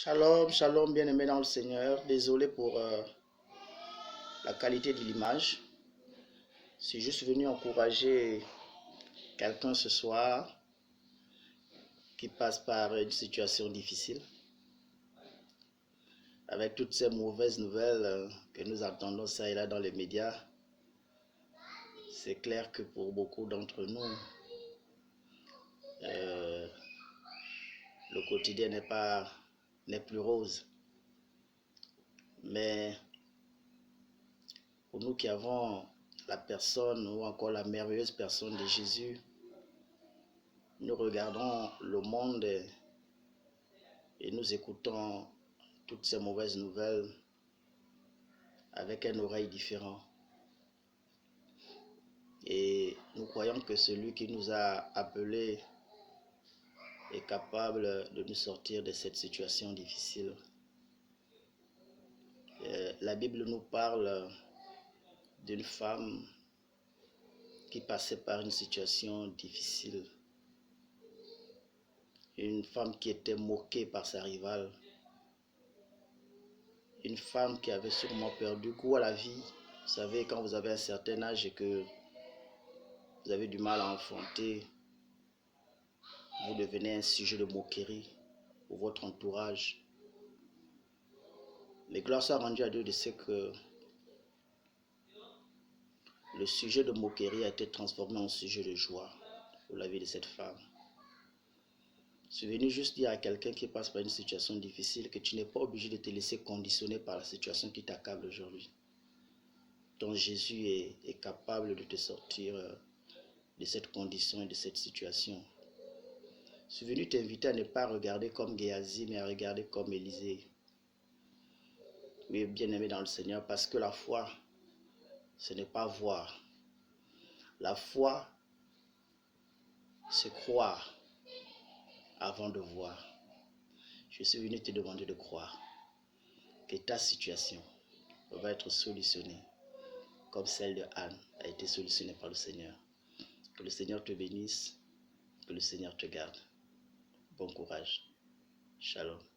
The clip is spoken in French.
Shalom, shalom, bien-aimé dans le Seigneur. Désolé pour la qualité de l'image. Je suis juste venu encourager quelqu'un ce soir qui passe par une situation difficile. Avec toutes ces mauvaises nouvelles que nous entendons ça et là dans les médias, c'est clair que pour beaucoup d'entre nous, le quotidien n'est plus rose. Mais pour nous qui avons la personne ou encore la merveilleuse personne de Jésus, nous regardons le monde et nous écoutons toutes ces mauvaises nouvelles avec une oreille différente. Et nous croyons que celui qui nous a appelés est capable de nous sortir de cette situation difficile. La Bible nous parle d'une femme qui passait par une situation difficile. Une femme qui était moquée par sa rivale. Une femme qui avait sûrement perdu goût à la vie. Vous savez, quand vous avez un certain âge et que vous avez du mal à enfanter, vous devenez un sujet de moquerie pour votre entourage. Mais gloire soit rendue à Dieu de ce que le sujet de moquerie a été transformé en sujet de joie pour la vie de cette femme. Je suis venu juste dire à quelqu'un qui passe par une situation difficile que tu n'es pas obligé de te laisser conditionner par la situation qui t'accable aujourd'hui. Donc Jésus est capable de te sortir de cette condition et de cette situation. Je suis venu t'inviter à ne pas regarder comme Géasi, mais à regarder comme Élisée. Oui, bien-aimé dans le Seigneur, parce que la foi, ce n'est pas voir. La foi, c'est croire avant de voir. Je suis venu te demander de croire que ta situation va être solutionnée comme celle de Anne a été solutionnée par le Seigneur. Que le Seigneur te bénisse, que le Seigneur te garde. Bon courage. Shalom.